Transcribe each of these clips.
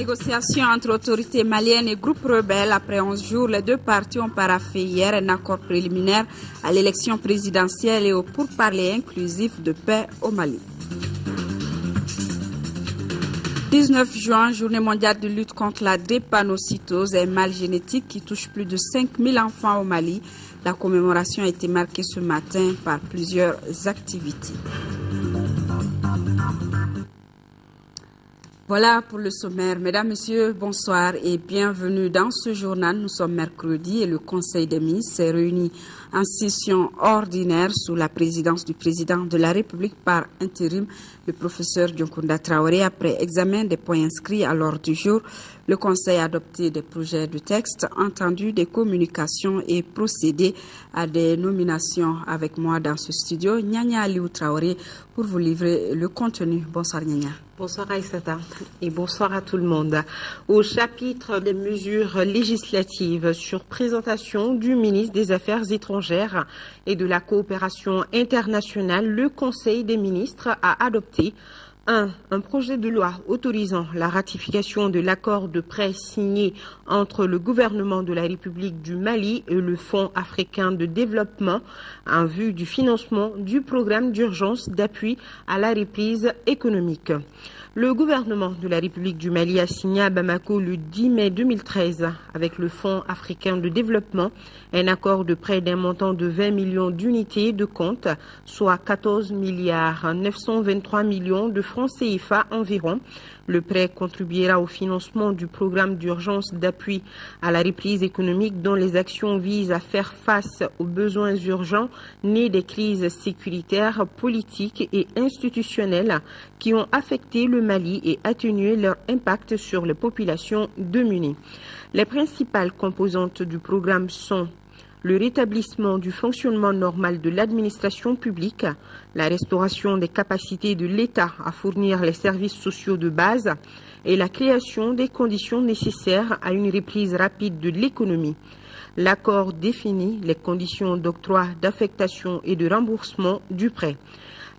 négociations entre autorités maliennes et groupes rebelles. Après 11 jours, les deux parties ont paraphé hier un accord préliminaire à l'élection présidentielle et au pourparlers inclusif de paix au Mali. 19 juin, journée mondiale de lutte contre la drépanocytose, un mal génétique qui touche plus de 5000 enfants au Mali. La commémoration a été marquée ce matin par plusieurs activités. Voilà pour le sommaire. Mesdames, Messieurs, bonsoir et bienvenue dans ce journal. Nous sommes mercredi et le Conseil des ministres s'est réuni en session ordinaire sous la présidence du président de la République par intérim, le professeur Dioncounda Traoré. Après examen des points inscrits à l'ordre du jour, le Conseil a adopté des projets de texte, entendu des communications et procédé à des nominations. Avec moi dans ce studio, Nyanya Aliou Traoré pour vous livrer le contenu. Bonsoir Nyanya. Bonsoir Aïssata et bonsoir à tout le monde. Au chapitre des mesures législatives sur présentation du ministre des Affaires étrangères et de la coopération internationale, le Conseil des ministres a adopté un projet de loi autorisant la ratification de l'accord de prêt signé entre le gouvernement de la République du Mali et le Fonds africain de développement en vue du financement du programme d'urgence d'appui à la reprise économique. Le gouvernement de la République du Mali a signé à Bamako le 10 mai 2013 avec le Fonds africain de développement un accord de prêt d'un montant de 20 millions d'unités de compte, soit 14 milliards 923 millions de francs CFA environ. Le prêt contribuera au financement du programme d'urgence d'appui à la reprise économique dont les actions visent à faire face aux besoins urgents nés des crises sécuritaires, politiques et institutionnelles qui ont affecté le Mali et atténué leur impact sur les populations démunies. Les principales composantes du programme sont le rétablissement du fonctionnement normal de l'administration publique, la restauration des capacités de l'État à fournir les services sociaux de base et la création des conditions nécessaires à une reprise rapide de l'économie. L'accord définit les conditions d'octroi, d'affectation et de remboursement du prêt.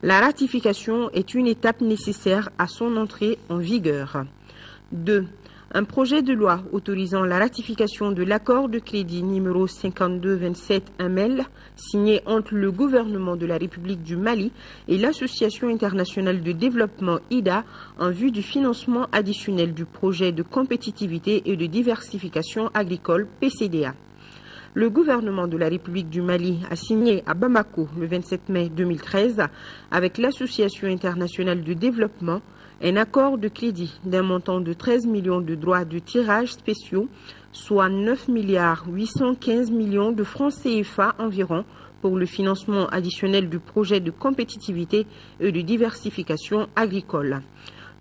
La ratification est une étape nécessaire à son entrée en vigueur. 2. Un projet de loi autorisant la ratification de l'accord de crédit numéro 5227 AMEL signé entre le gouvernement de la République du Mali et l'Association internationale de développement IDA en vue du financement additionnel du projet de compétitivité et de diversification agricole PCDA. Le gouvernement de la République du Mali a signé à Bamako le 27 mai 2013 avec l'Association internationale de développement un accord de crédit d'un montant de 13 millions de droits de tirage spéciaux, soit 9 milliards 815 millions de francs CFA environ pour le financement additionnel du projet de compétitivité et de diversification agricole.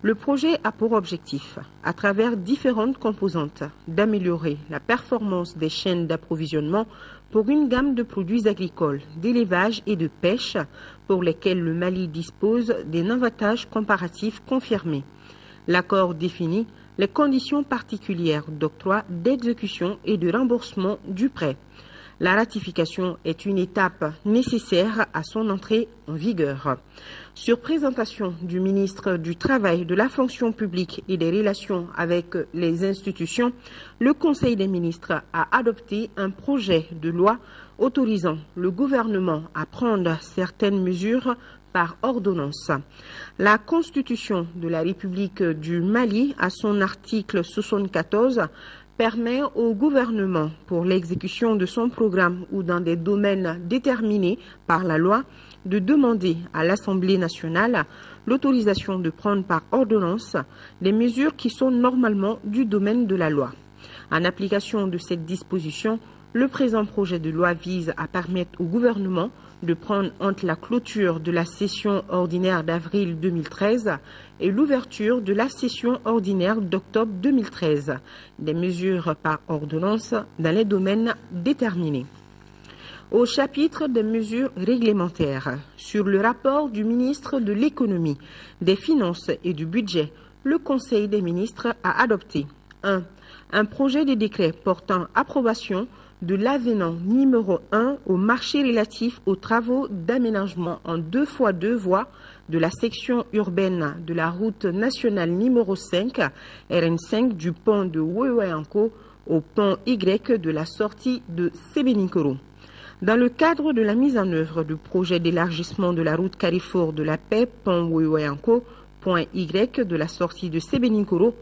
Le projet a pour objectif, à travers différentes composantes, d'améliorer la performance des chaînes d'approvisionnement pour une gamme de produits agricoles, d'élevage et de pêche pour lesquels le Mali dispose d'un avantage comparatif confirmé. L'accord définit les conditions particulières d'octroi, d'exécution et de remboursement du prêt. La ratification est une étape nécessaire à son entrée en vigueur. Sur présentation du ministre du Travail, de la fonction publique et des relations avec les institutions, le Conseil des ministres a adopté un projet de loi autorisant le gouvernement à prendre certaines mesures par ordonnance. La Constitution de la République du Mali, à son article 74, permet au gouvernement, pour l'exécution de son programme ou dans des domaines déterminés par la loi, de demander à l'Assemblée nationale l'autorisation de prendre par ordonnance des mesures qui sont normalement du domaine de la loi. En application de cette disposition, le présent projet de loi vise à permettre au gouvernement de prendre entre la clôture de la session ordinaire d'avril 2013 et l'ouverture de la session ordinaire d'octobre 2013 des mesures par ordonnance dans les domaines déterminés. Au chapitre des mesures réglementaires, sur le rapport du ministre de l'Économie, des Finances et du Budget, le Conseil des ministres a adopté un projet de décret portant approbation de l'avenant numéro 1 au marché relatif aux travaux d'aménagement en 2x2 voies de la section urbaine de la route nationale numéro 5, RN5 du pont de Woyoyanko au pont Y de la sortie de Sebeninkoro. Dans le cadre de la mise en œuvre du projet d'élargissement de la route Carrefour de la Paix, pont Woyoyanko, point Y de la sortie de Sebeninkoro,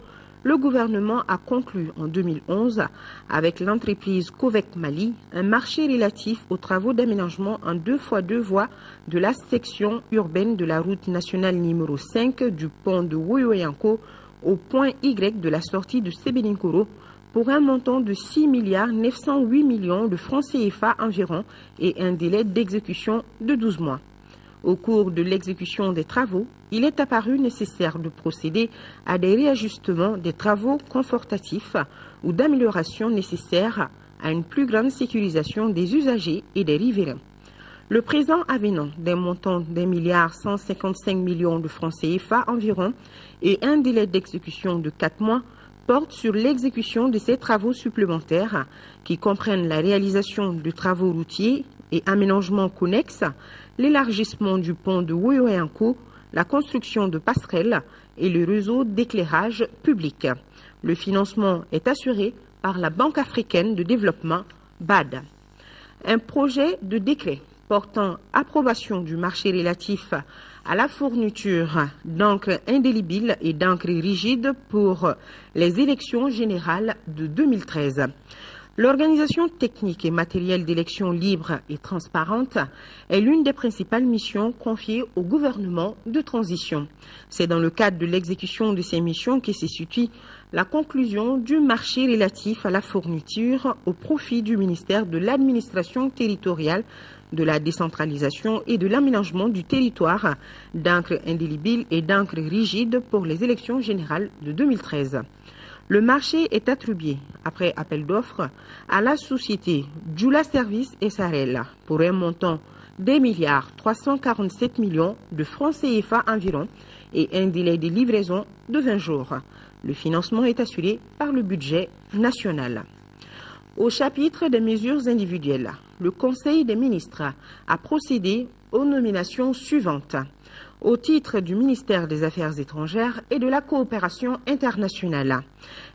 le gouvernement a conclu en 2011 avec l'entreprise Covec Mali un marché relatif aux travaux d'aménagement en 2x2 voies de la section urbaine de la route nationale numéro 5 du pont de Woyoyanko au point Y de la sortie de Sebeninkoro pour un montant de 6,908 milliards de francs CFA environ et un délai d'exécution de 12 mois. Au cours de l'exécution des travaux, il est apparu nécessaire de procéder à des réajustements des travaux confortatifs ou d'améliorations nécessaires à une plus grande sécurisation des usagers et des riverains. Le présent avenant d'un montant d'1,155 milliard de francs CFA environ et un délai d'exécution de 4 mois porte sur l'exécution de ces travaux supplémentaires qui comprennent la réalisation de travaux routiers et aménagements connexes, l'élargissement du pont de Woyoyanko, la construction de passerelles et le réseau d'éclairage public. Le financement est assuré par la Banque africaine de développement, BAD. Un projet de décret portant approbation du marché relatif à la fourniture d'encre indélébile et d'encre rigide pour les élections générales de 2013. L'organisation technique et matérielle d'élections libres et transparentes est l'une des principales missions confiées au gouvernement de transition. C'est dans le cadre de l'exécution de ces missions que se situe la conclusion du marché relatif à la fourniture au profit du ministère de l'administration territoriale, de la décentralisation et de l'aménagement du territoire d'encre indélébile et d'encre rigide pour les élections générales de 2013. Le marché est attribué, après appel d'offres, à la société Jula Service SRL pour un montant d'1,347 milliards de francs CFA environ et un délai de livraison de 20 jours. Le financement est assuré par le budget national. Au chapitre des mesures individuelles, le Conseil des ministres a procédé aux nominations suivantes. Au titre du ministère des Affaires étrangères et de la coopération internationale,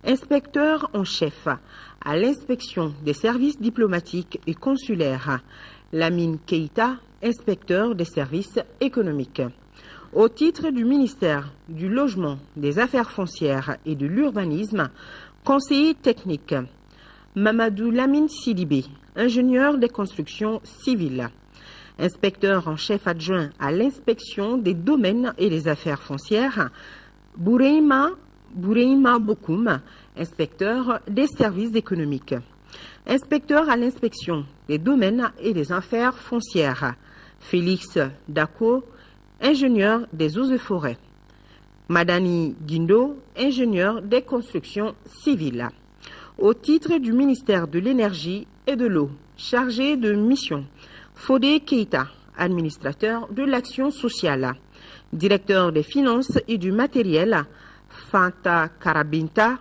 inspecteur en chef à l'inspection des services diplomatiques et consulaires, Lamine Keïta, inspecteur des services économiques. Au titre du ministère du Logement, des Affaires foncières et de l'Urbanisme, conseiller technique, Mamadou Lamine Sidibé, ingénieur des constructions civiles. Inspecteur en chef adjoint à l'inspection des domaines et des affaires foncières, Boureima Bokoum, inspecteur des services économiques. Inspecteur à l'inspection des domaines et des affaires foncières, Félix Dako, ingénieur des eaux et forêts. Madani Guindo, ingénieur des constructions civiles. Au titre du ministère de l'Énergie et de l'Eau, chargé de mission, Fodé Keïta, administrateur de l'action sociale. Directeur des finances et du matériel, Fanta Karabinta,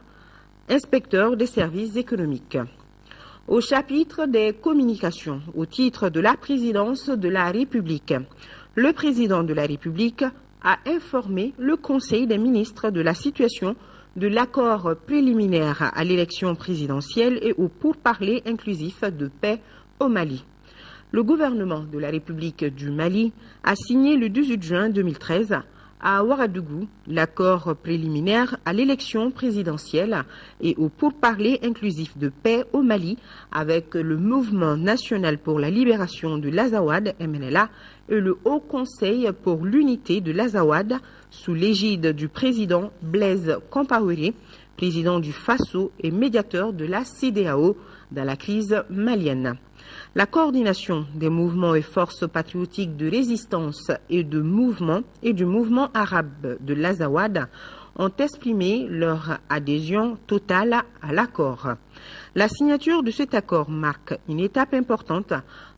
inspecteur des services économiques. Au chapitre des communications, au titre de la présidence de la République, le président de la République a informé le Conseil des ministres de la situation de l'accord préliminaire à l'élection présidentielle et au pourparlers inclusif de paix au Mali. Le gouvernement de la République du Mali a signé le 18 juin 2013 à Ouagadougou l'accord préliminaire à l'élection présidentielle et au pourparlers inclusif de paix au Mali avec le Mouvement national pour la libération de l'Azawad, MNLA, et le Haut Conseil pour l'unité de l'Azawad sous l'égide du président Blaise Compaoré, président du FASO et médiateur de la CEDEAO dans la crise malienne. La coordination des mouvements et forces patriotiques de résistance et du mouvement arabe de l'Azawad ont exprimé leur adhésion totale à l'accord. La signature de cet accord marque une étape importante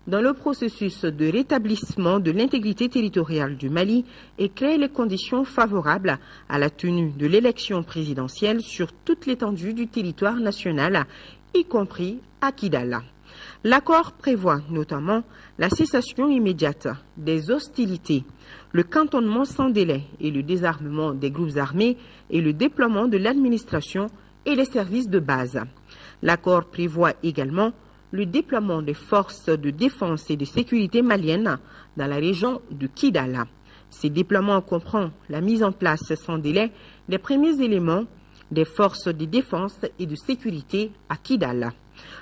dans le processus de rétablissement de l'intégrité territoriale du Mali et crée les conditions favorables à la tenue de l'élection présidentielle sur toute l'étendue du territoire national, y compris à Kidal. L'accord prévoit notamment la cessation immédiate des hostilités, le cantonnement sans délai et le désarmement des groupes armés et le déploiement de l'administration et les services de base. L'accord prévoit également le déploiement des forces de défense et de sécurité maliennes dans la région de Kidal. Ces déploiements comprennent la mise en place sans délai des premiers éléments des forces de défense et de sécurité à Kidal.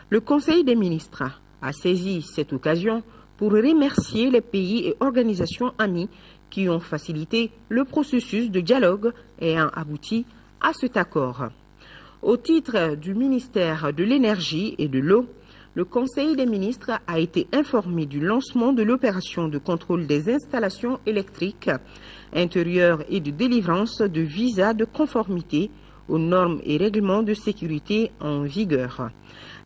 Le Conseil des ministres a saisi cette occasion pour remercier les pays et organisations amis qui ont facilité le processus de dialogue ayant abouti à cet accord. Au titre du ministère de l'Énergie et de l'Eau, le Conseil des ministres a été informé du lancement de l'opération de contrôle des installations électriques intérieures et de délivrance de visas de conformité aux normes et règlements de sécurité en vigueur.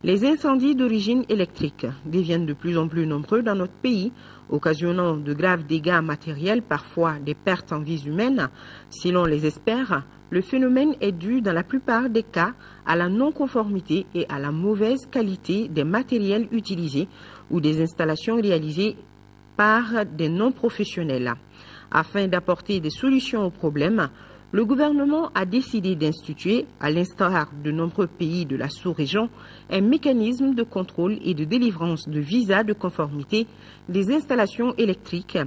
Les incendies d'origine électrique deviennent de plus en plus nombreux dans notre pays, occasionnant de graves dégâts matériels, parfois des pertes en vies humaines. Selon les experts, le phénomène est dû dans la plupart des cas à la non-conformité et à la mauvaise qualité des matériels utilisés ou des installations réalisées par des non-professionnels. Afin d'apporter des solutions aux problèmes, le gouvernement a décidé d'instituer, à l'instar de nombreux pays de la sous-région, un mécanisme de contrôle et de délivrance de visas de conformité des installations électriques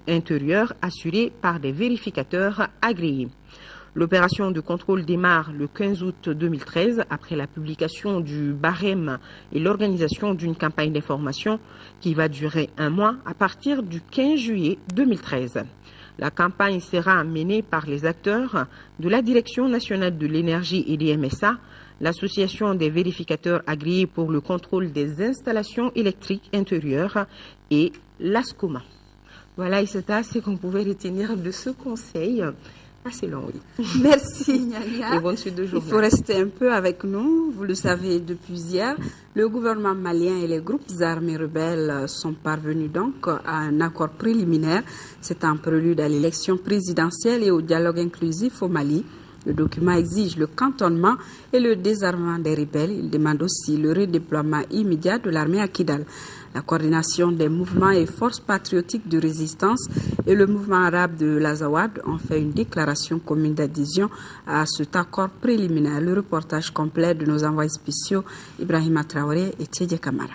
intérieures assurées par des vérificateurs agréés. L'opération de contrôle démarre le 15 août 2013 après la publication du barème et l'organisation d'une campagne d'information qui va durer 1 mois à partir du 15 juillet 2013. La campagne sera menée par les acteurs de la Direction nationale de l'énergie et des MSA, l'Association des vérificateurs agréés pour le contrôle des installations électriques intérieures et l'ASCOMA. Voilà, Issata, ce qu'on pouvait retenir de ce conseil. Assez long, oui. Merci, Nyanya. Et bonne suite de journée. Il faut rester un peu avec nous. Vous le savez depuis hier, le gouvernement malien et les groupes armés rebelles sont parvenus donc à un accord préliminaire. C'est un prélude à l'élection présidentielle et au dialogue inclusif au Mali. Le document exige le cantonnement et le désarmement des rebelles. Il demande aussi le redéploiement immédiat de l'armée à Kidal. La coordination des mouvements et forces patriotiques de résistance et le mouvement arabe de l'Azawad ont fait une déclaration commune d'adhésion à cet accord préliminaire. Le reportage complet de nos envoyés spéciaux Ibrahima Traoré et Tchédje Kamara.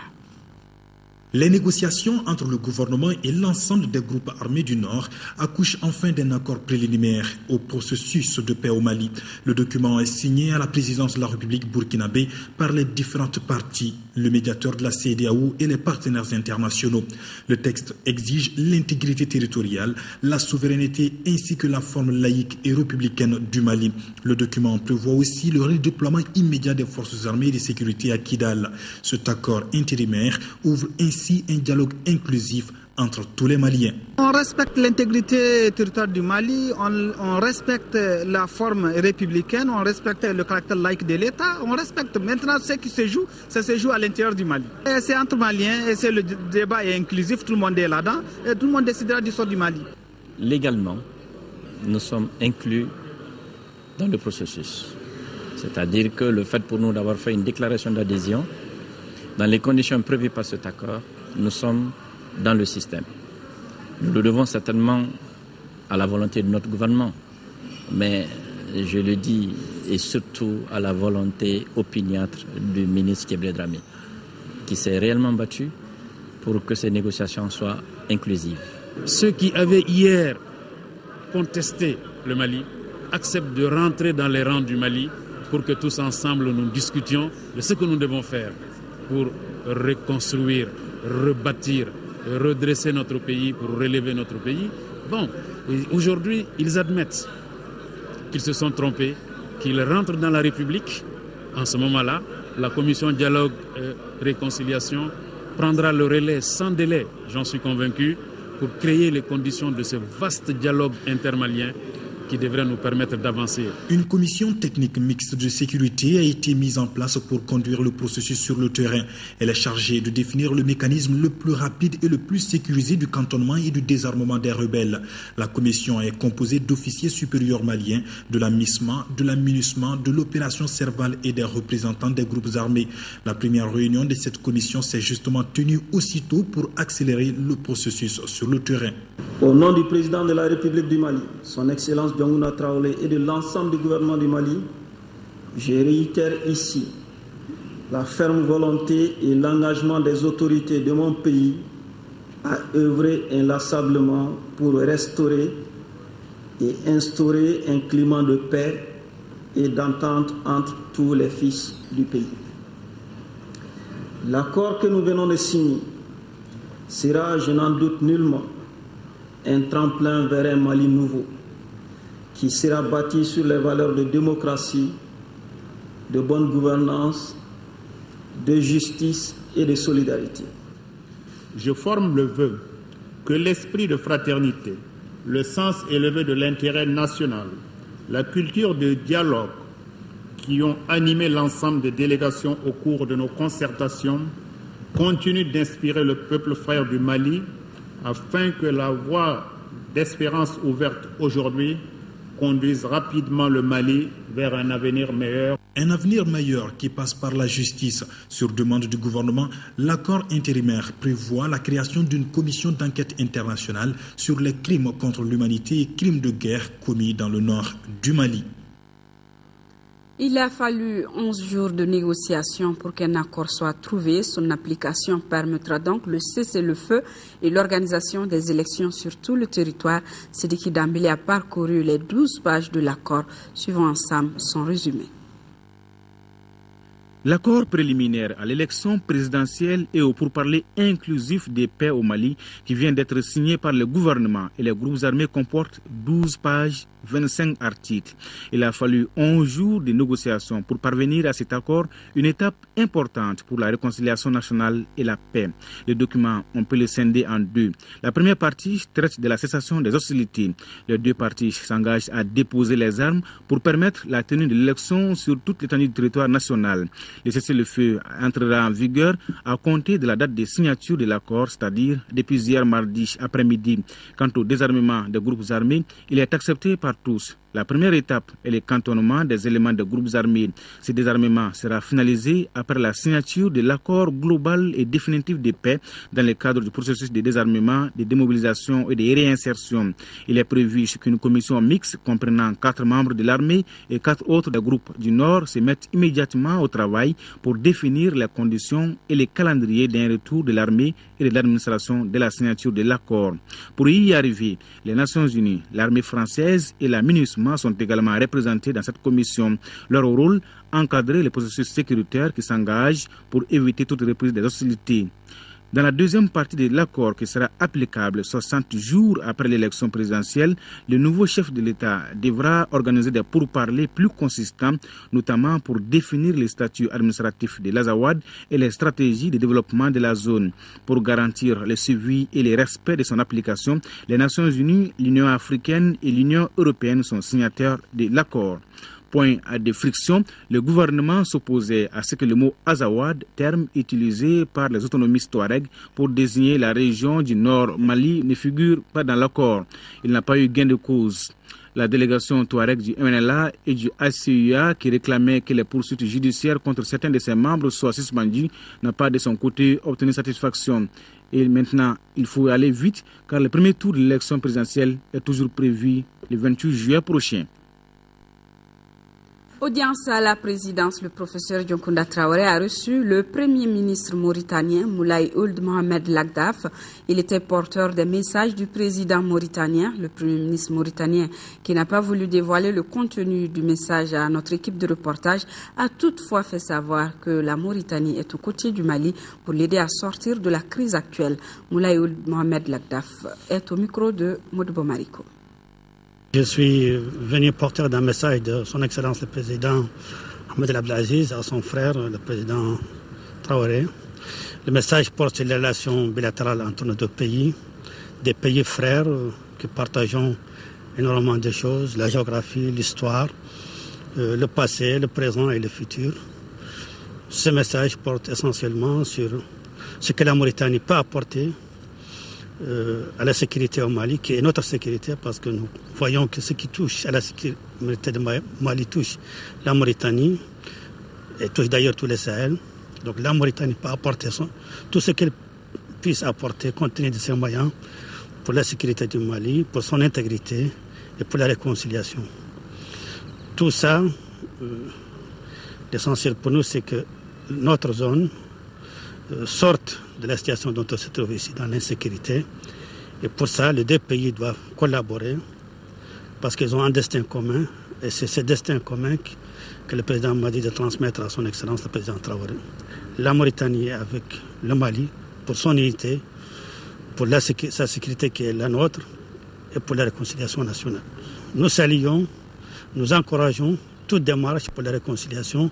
Les négociations entre le gouvernement et l'ensemble des groupes armés du Nord accouchent enfin d'un accord préliminaire au processus de paix au Mali. Le document est signé à la présidence de la République burkinabé par les différentes parties, le médiateur de la CEDEAO et les partenaires internationaux. Le texte exige l'intégrité territoriale, la souveraineté ainsi que la forme laïque et républicaine du Mali. Le document prévoit aussi le redéploiement immédiat des forces armées et de sécurité à Kidal. Cet accord intérimaire ouvre ainsi un dialogue inclusif entre tous les Maliens. On respecte l'intégrité territoriale du Mali, on respecte la forme républicaine, on respecte le caractère laïque de l'État, on respecte maintenant ce qui se joue, ça se joue à l'intérieur du Mali. Et c'est entre Maliens et le débat est inclusif, tout le monde est là-dedans et tout le monde décidera du sort du Mali. Légalement, nous sommes inclus dans le processus. C'est-à-dire que le fait pour nous d'avoir fait une déclaration d'adhésion, dans les conditions prévues par cet accord, nous sommes dans le système. Nous le devons certainement à la volonté de notre gouvernement, mais je le dis, et surtout à la volonté opiniâtre du ministre Keblé Dramé, qui s'est réellement battu pour que ces négociations soient inclusives. Ceux qui avaient hier contesté le Mali acceptent de rentrer dans les rangs du Mali pour que tous ensemble nous discutions de ce que nous devons faire pour reconstruire, rebâtir, redresser notre pays, pour relever notre pays. Bon, aujourd'hui, ils admettent qu'ils se sont trompés, qu'ils rentrent dans la République. En ce moment-là, la commission dialogue et réconciliation prendra le relais sans délai, j'en suis convaincu, pour créer les conditions de ce vaste dialogue intermalien qui devrait nous permettre d'avancer. Une commission technique mixte de sécurité a été mise en place pour conduire le processus sur le terrain. Elle est chargée de définir le mécanisme le plus rapide et le plus sécurisé du cantonnement et du désarmement des rebelles. La commission est composée d'officiers supérieurs maliens, de la MISMA, de la MINUSMA, de l'opération Serval et des représentants des groupes armés. La première réunion de cette commission s'est justement tenue aussitôt pour accélérer le processus sur le terrain. Au nom du président de la République du Mali, son Excellence Diongouna Traoré et de l'ensemble du gouvernement du Mali, je réitère ici la ferme volonté et l'engagement des autorités de mon pays à œuvrer inlassablement pour restaurer et instaurer un climat de paix et d'entente entre tous les fils du pays. L'accord que nous venons de signer sera, je n'en doute nullement, un tremplin vers un Mali nouveau qui sera bâti sur les valeurs de démocratie, de bonne gouvernance, de justice et de solidarité. Je forme le vœu que l'esprit de fraternité, le sens élevé de l'intérêt national, la culture de dialogue qui ont animé l'ensemble des délégations au cours de nos concertations continuent d'inspirer le peuple frère du Mali afin que la voie d'espérance ouverte aujourd'hui conduise rapidement le Mali vers un avenir meilleur. Un avenir meilleur qui passe par la justice. Sur demande du gouvernement, l'accord intérimaire prévoit la création d'une commission d'enquête internationale sur les crimes contre l'humanité et crimes de guerre commis dans le nord du Mali. Il a fallu 11 jours de négociations pour qu'un accord soit trouvé. Son application permettra donc le cessez-le-feu et l'organisation des élections sur tout le territoire. Sidiki Dambélé a parcouru les 12 pages de l'accord. Suivons ensemble son résumé. L'accord préliminaire à l'élection présidentielle et au pourparlers inclusif des paix au Mali qui vient d'être signé par le gouvernement et les groupes armés comporte 12 pages, 25 articles. Il a fallu 11 jours de négociations pour parvenir à cet accord, une étape importante pour la réconciliation nationale et la paix. Le document, on peut le scinder en deux. La première partie traite de la cessation des hostilités. Les deux parties s'engagent à déposer les armes pour permettre la tenue de l'élection sur toute l'étendue du territoire national. Le cessez-le-feu entrera en vigueur à compter de la date de signature de l'accord, c'est-à-dire depuis hier mardi après-midi. Quant au désarmement des groupes armés, il est accepté par tous. La première étape est le cantonnement des éléments des groupes armés. Ce désarmement sera finalisé après la signature de l'accord global et définitif de paix dans le cadre du processus de désarmement, de démobilisation et de réinsertion. Il est prévu qu'une commission mixte comprenant 4 membres de l'armée et 4 autres des groupes du Nord se mette immédiatement au travail pour définir les conditions et les calendriers d'un retour de l'armée et de l'administration de la signature de l'accord. Pour y arriver, les Nations Unies, l'armée française et la MINUSMA sont également représentés dans cette commission. Leur rôle, encadrer les processus sécuritaires qui s'engagent pour éviter toute reprise des hostilités. Dans la deuxième partie de l'accord qui sera applicable 60 jours après l'élection présidentielle, le nouveau chef de l'État devra organiser des pourparlers plus consistants, notamment pour définir les statuts administratifs de l'Azawad et les stratégies de développement de la zone. Pour garantir le suivi et le respect de son application, les Nations Unies, l'Union africaine et l'Union européenne sont signataires de l'accord. Point de friction, le gouvernement s'opposait à ce que le mot Azawad, terme utilisé par les autonomistes Touareg pour désigner la région du Nord Mali, ne figure pas dans l'accord. Il n'a pas eu gain de cause. La délégation Touareg du MNLA et du ACUA qui réclamait que les poursuites judiciaires contre certains de ses membres soient suspendues n'a pas de son côté obtenu satisfaction. Et maintenant, il faut aller vite car le premier tour de l'élection présidentielle est toujours prévu le 28 juillet prochain. Audience à la présidence, le professeur Diongouna Traoré a reçu le premier ministre mauritanien Moulay Ould Mohamed Lagdaf. Il était porteur des messages du président mauritanien. Le premier ministre mauritanien, qui n'a pas voulu dévoiler le contenu du message à notre équipe de reportage, a toutefois fait savoir que la Mauritanie est aux côtés du Mali pour l'aider à sortir de la crise actuelle. Moulay Ould Mohamed Lagdaf est au micro de Modibo Mariko. Je suis venu porteur d'un message de son Excellence le Président Ahmed El Abdelaziz à son frère, le Président Traoré. Le message porte sur les relations bilatérales entre nos deux pays, des pays frères que partageons énormément de choses, la géographie, l'histoire, le passé, le présent et le futur. Ce message porte essentiellement sur ce que la Mauritanie peut apporter à la sécurité au Mali, qui est notre sécurité, parce que nous voyons que ce qui touche à la sécurité du Mali touche la Mauritanie et touche d'ailleurs tous les Sahel. Donc la Mauritanie peut apporter tout ce qu'elle puisse apporter compte tenu de ses moyens pour la sécurité du Mali, pour son intégrité et pour la réconciliation. Tout ça, l'essentiel pour nous, c'est que notre zone sorte de la situation dont on se trouve ici, dans l'insécurité. Et pour ça, les deux pays doivent collaborer parce qu'ils ont un destin commun. Et c'est ce destin commun que le président m'a dit de transmettre à son Excellence le président Traoré. La Mauritanie est avec le Mali pour son unité, pour sa sécurité qui est la nôtre et pour la réconciliation nationale. Nous saluons, nous encourageons toute démarche pour la réconciliation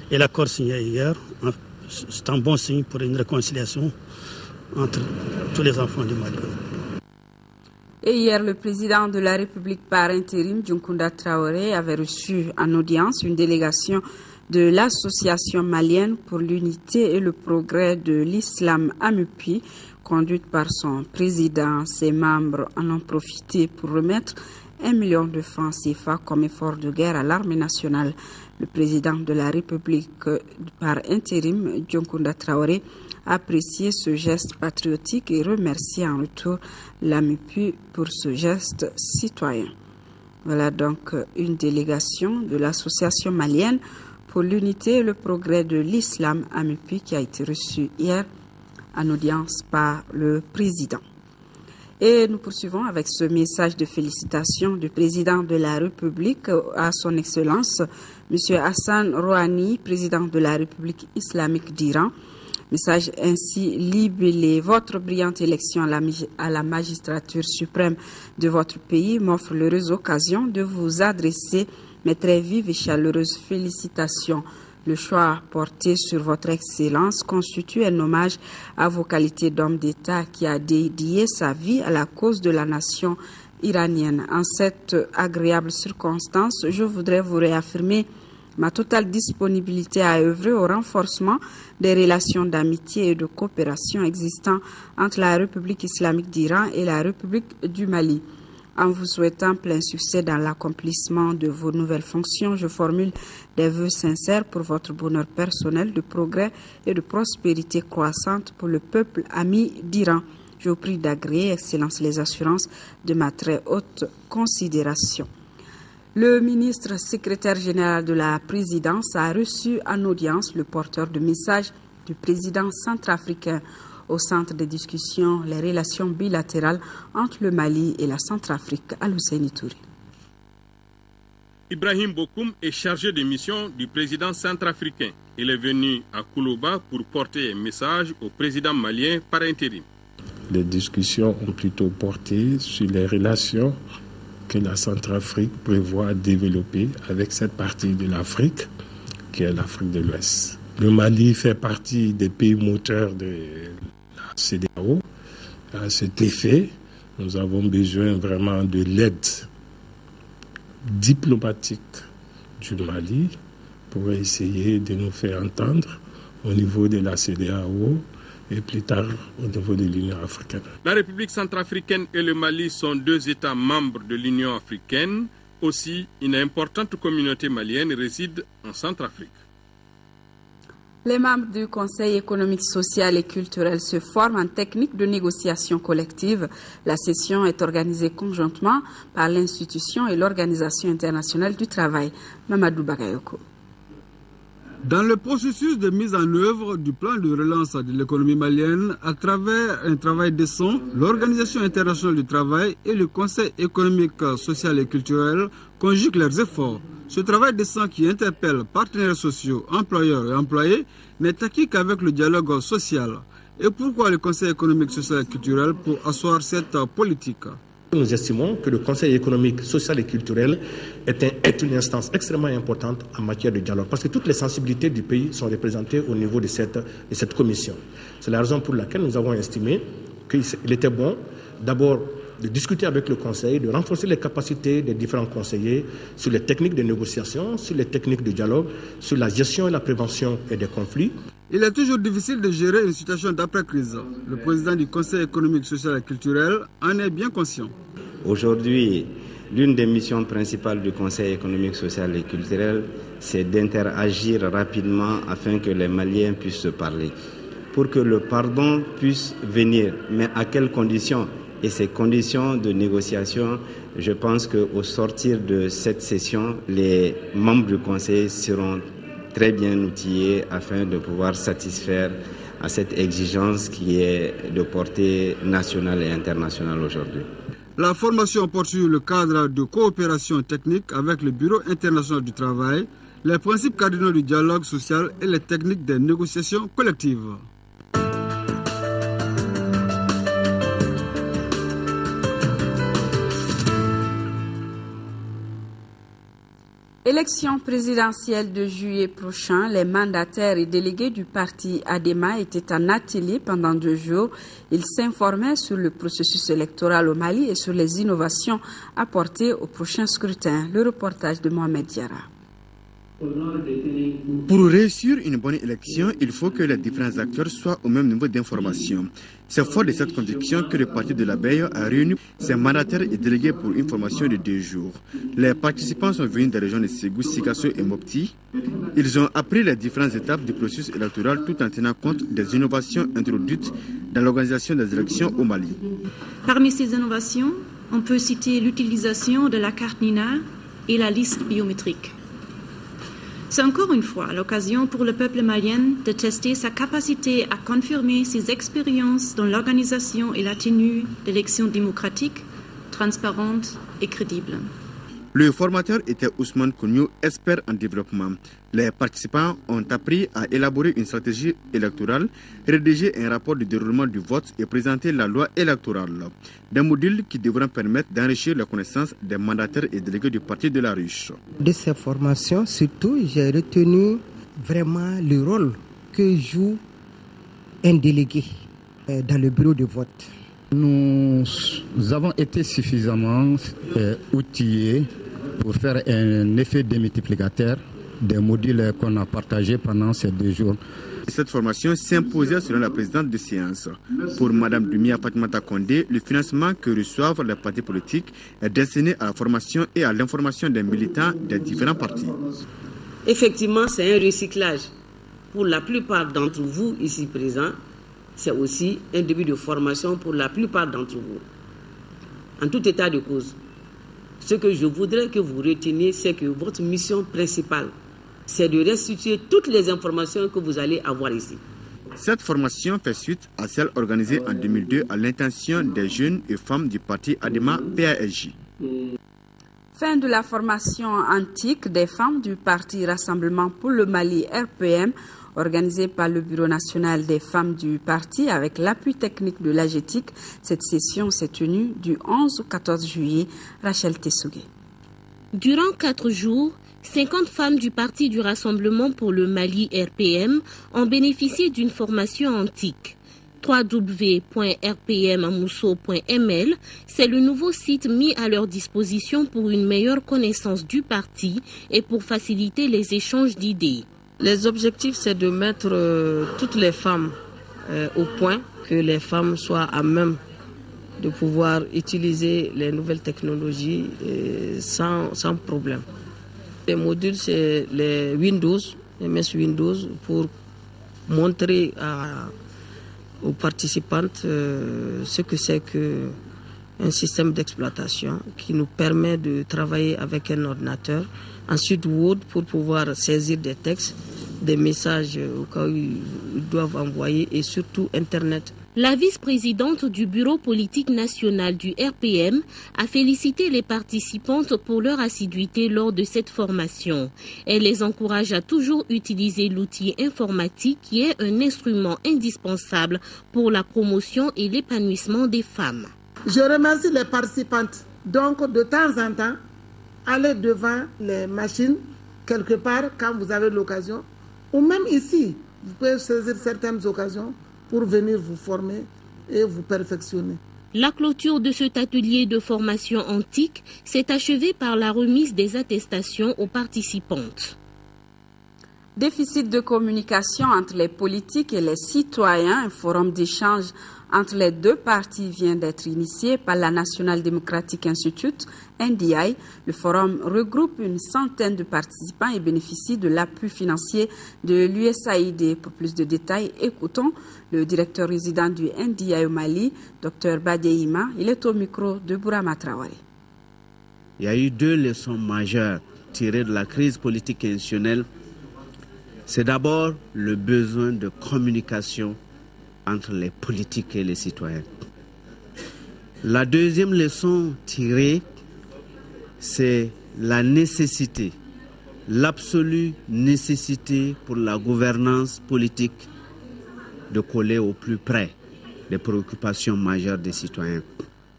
et l'accord signé hier, c'est un bon signe pour une réconciliation entre tous les enfants du Mali. Et hier, le président de la République par intérim, Dioncounda Traoré, avait reçu en audience une délégation de l'Association malienne pour l'unité et le progrès de l'islam AMUPI, conduite par son président. Ses membres en ont profité pour remettre 1 million de francs CFA comme effort de guerre à l'armée nationale. Le président de la République par intérim, Dioncounda Traoré, a apprécié ce geste patriotique et remercié en retour l'AMUPI pour ce geste citoyen. Voilà donc une délégation de l'Association malienne pour l'unité et le progrès de l'islam AMUPI qui a été reçue hier en audience par le président. Et nous poursuivons avec ce message de félicitations du président de la République à son Excellence, M. Hassan Rouhani, président de la République islamique d'Iran. Message ainsi libellé. Votre brillante élection à la magistrature suprême de votre pays m'offre l'heureuse occasion de vous adresser mes très vives et chaleureuses félicitations. Le choix porté sur votre excellence constitue un hommage à vos qualités d'homme d'État qui a dédié sa vie à la cause de la nation iranienne. En cette agréable circonstance, je voudrais vous réaffirmer ma totale disponibilité à œuvrer au renforcement des relations d'amitié et de coopération existant entre la République islamique d'Iran et la République du Mali. En vous souhaitant plein succès dans l'accomplissement de vos nouvelles fonctions, je formule des vœux sincères pour votre bonheur personnel, de progrès et de prospérité croissante pour le peuple ami d'Iran. Je vous prie d'agréer, Excellence, les assurances de ma très haute considération. Le ministre secrétaire général de la présidence a reçu en audience le porteur de message du président centrafricain. Au centre des discussions, les relations bilatérales entre le Mali et la Centrafrique. Al-Husseini Touré. Ibrahim Bokoum est chargé de mission du président centrafricain. Il est venu à Koulouba pour porter un message au président malien par intérim. Les discussions ont plutôt porté sur les relations que la Centrafrique prévoit développer avec cette partie de l'Afrique, qui est l'Afrique de l'Ouest. Le Mali fait partie des pays moteurs de la CEDEAO. À cet effet, nous avons besoin vraiment de l'aide diplomatique du Mali pour essayer de nous faire entendre au niveau de la CEDEAO et plus tard au niveau de l'Union africaine. La République centrafricaine et le Mali sont deux États membres de l'Union africaine. Aussi, une importante communauté malienne réside en Centrafrique. Les membres du Conseil économique, social et culturel se forment en technique de négociation collective. La session est organisée conjointement par l'institution et l'Organisation internationale du travail. Mamadou Bagayoko. Dans le processus de mise en œuvre du plan de relance de l'économie malienne, à travers un travail décent, l'Organisation internationale du travail et le Conseil économique, social et culturel conjuguent leurs efforts. Ce travail décent qui interpelle partenaires sociaux, employeurs et employés n'est acquis qu'avec le dialogue social. Et pourquoi le Conseil économique, social et culturel pour asseoir cette politique? Nous estimons que le Conseil économique, social et culturel est une instance extrêmement importante en matière de dialogue parce que toutes les sensibilités du pays sont représentées au niveau de cette commission. C'est la raison pour laquelle nous avons estimé qu'il était bon d'abord de discuter avec le Conseil, de renforcer les capacités des différents conseillers sur les techniques de négociation, sur les techniques de dialogue, sur la gestion et la prévention des conflits. Il est toujours difficile de gérer une situation d'après-crise. Le président du Conseil économique, social et culturel en est bien conscient. Aujourd'hui, l'une des missions principales du Conseil économique, social et culturel, c'est d'interagir rapidement afin que les Maliens puissent se parler. Pour que le pardon puisse venir, mais à quelles conditions? Et ces conditions de négociation, je pense qu'au sortir de cette session, les membres du Conseil seront très bien outillés afin de pouvoir satisfaire à cette exigence qui est de portée nationale et internationale aujourd'hui. La formation porte sur le cadre de coopération technique avec le Bureau international du travail, les principes cardinaux du dialogue social et les techniques des négociations collectives. Élection présidentielle de juillet prochain, les mandataires et délégués du parti ADEMA étaient en atelier pendant 2 jours. Ils s'informaient sur le processus électoral au Mali et sur les innovations apportées au prochain scrutin. Le reportage de Mohamed Diarra. Pour réussir une bonne élection, il faut que les différents acteurs soient au même niveau d'information. C'est fort de cette conviction que le parti de l'abeille a réuni ses mandataires et délégués pour une formation de 2 jours. Les participants sont venus des régions de Ségou, Sikasso et Mopti. Ils ont appris les différentes étapes du processus électoral tout en tenant compte des innovations introduites dans l'organisation des élections au Mali. Parmi ces innovations, on peut citer l'utilisation de la carte NINA et la liste biométrique. C'est encore une fois l'occasion pour le peuple malien de tester sa capacité à confirmer ses expériences dans l'organisation et la tenue d'élections démocratiques, transparentes et crédibles. Le formateur était Ousmane Kouniou, expert en développement. Les participants ont appris à élaborer une stratégie électorale, rédiger un rapport de déroulement du vote et présenter la loi électorale. Des modules qui devront permettre d'enrichir la connaissance des mandataires et délégués du parti de la Ruche. De ces formations, surtout, j'ai retenu vraiment le rôle que joue un délégué dans le bureau de vote. Nous avons été suffisamment outillés pour faire un effet démultiplicateur des modules qu'on a partagés pendant ces 2 jours. Cette formation s'imposait selon la présidente de séance. Pour Mme Dumia Fatimata Kondé, le financement que reçoivent les partis politiques est destiné à la formation et à l'information des militants des différents partis. Effectivement, c'est un recyclage. Pour la plupart d'entre vous ici présents, c'est aussi un début de formation pour la plupart d'entre vous. En tout état de cause, ce que je voudrais que vous reteniez, c'est que votre mission principale, c'est de restituer toutes les informations que vous allez avoir ici. Cette formation fait suite à celle organisée en 2002 à l'intention des jeunes et femmes du parti ADEMA PASJ. Fin de la formation antique des femmes du parti Rassemblement pour le Mali RPM, organisée par le Bureau national des femmes du parti avec l'appui technique de l'AGETIC. Cette session s'est tenue du 11 au 14 juillet. Rachel Tessougué. Durant 4 jours, 50 femmes du Parti du Rassemblement pour le Mali RPM ont bénéficié d'une formation antique. www.rpmamousso.ml, c'est le nouveau site mis à leur disposition pour une meilleure connaissance du parti et pour faciliter les échanges d'idées. Les objectifs, c'est de mettre toutes les femmes au point, que les femmes soient à même de pouvoir utiliser les nouvelles technologies sans problème. Les modules, c'est les Windows, MS Windows, pour montrer aux participantes ce que c'est qu'un système d'exploitation qui nous permet de travailler avec un ordinateur. Ensuite, Word pour pouvoir saisir des textes, des messages au cas où ils doivent envoyer et surtout Internet. La vice-présidente du bureau politique national du RPM a félicité les participantes pour leur assiduité lors de cette formation. Elle les encourage à toujours utiliser l'outil informatique qui est un instrument indispensable pour la promotion et l'épanouissement des femmes. Je remercie les participantes. Donc, de temps en temps, allez devant les machines, quelque part, quand vous avez l'occasion, ou même ici, vous pouvez saisir certaines occasions pour venir vous former et vous perfectionner. La clôture de cet atelier de formation antique s'est achevée par la remise des attestations aux participantes. Déficit de communication entre les politiques et les citoyens, un forum d'échange entre les deux parties vient d'être initié par la National Democratic Institute, NDI. Le forum regroupe une centaine de participants et bénéficie de l'appui financier de l'USAID. Pour plus de détails, écoutons le directeur résident du NDI au Mali, Dr Badehima. Il est au micro de Bourama Traoré. Il y a eu deux leçons majeures tirées de la crise politique et institutionnelle. C'est d'abord le besoin de communication entre les politiques et les citoyens. La deuxième leçon tirée, c'est la nécessité, l'absolue nécessité pour la gouvernance politique de coller au plus près des préoccupations majeures des citoyens.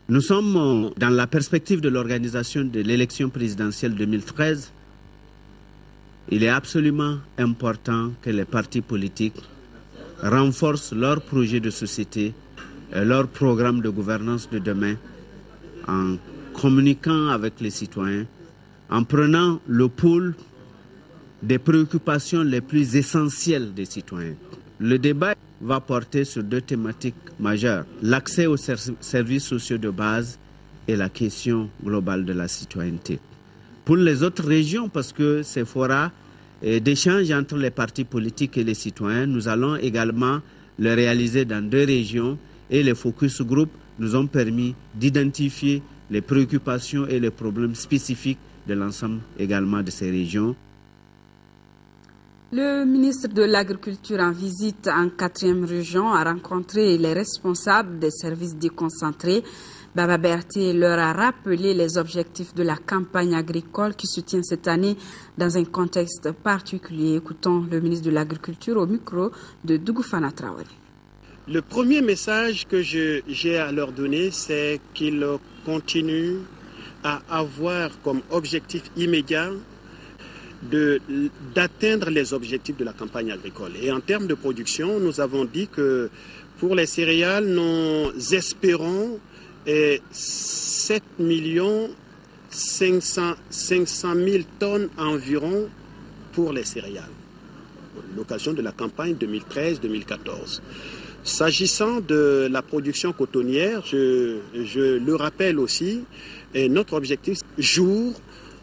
Nous sommes dans la perspective de l'organisation de l'élection présidentielle 2013. Il est absolument important que les partis politiques renforcent leurs projets de société et leur programme de gouvernance de demain en communiquant avec les citoyens, en prenant le pouls des préoccupations les plus essentielles des citoyens. Le débat va porter sur deux thématiques majeures, l'accès aux services sociaux de base et la question globale de la citoyenneté. Pour les autres régions, parce que ces forats d'échange entre les partis politiques et les citoyens, nous allons également le réaliser dans deux régions et les focus group nous ont permis d'identifier les préoccupations et les problèmes spécifiques de l'ensemble également de ces régions. Le ministre de l'Agriculture en visite en 4e région a rencontré les responsables des services déconcentrés. Baba Berté leur a rappelé les objectifs de la campagne agricole qui se tient cette année dans un contexte particulier. Écoutons le ministre de l'Agriculture au micro de Dougoufana Traoré. Le premier message que j'ai à leur donner, c'est qu'ils continuent à avoir comme objectif immédiat d'atteindre les objectifs de la campagne agricole. Et en termes de production, nous avons dit que pour les céréales, nous espérons 7 500 000 tonnes environ pour les céréales, à l'occasion de la campagne 2013-2014. S'agissant de la production cotonnière, je le rappelle aussi, notre objectif,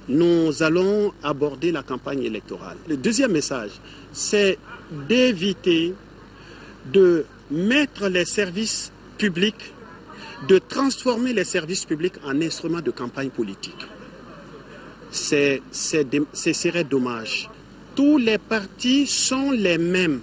nous allons aborder la campagne électorale. Le deuxième message, c'est d'éviter de mettre les services publics, de transformer les services publics en instruments de campagne politique. Ce serait dommage. Tous les partis sont les mêmes.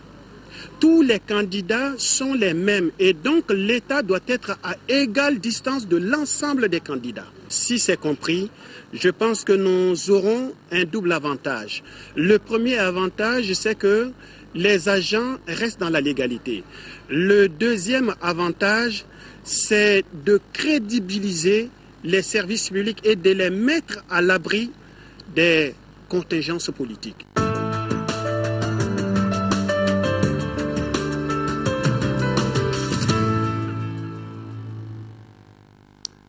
Tous les candidats sont les mêmes. Et donc l'État doit être à égale distance de l'ensemble des candidats. Si c'est compris, je pense que nous aurons un double avantage. Le premier avantage, c'est que les agents restent dans la légalité. Le deuxième avantage, c'est de crédibiliser les services publics et de les mettre à l'abri des contingences politiques. «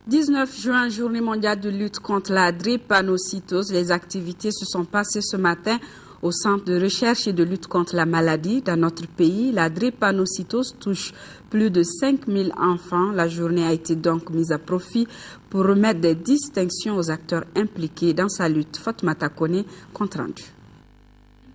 19 juin, journée mondiale de lutte contre la drépanocytose. Les activités se sont passées ce matin au Centre de recherche et de lutte contre la maladie. Dans notre pays, la drépanocytose touche plus de 5000 enfants. La journée a été donc mise à profit pour remettre des distinctions aux acteurs impliqués dans sa lutte. Fatmata Kone, compte rendu.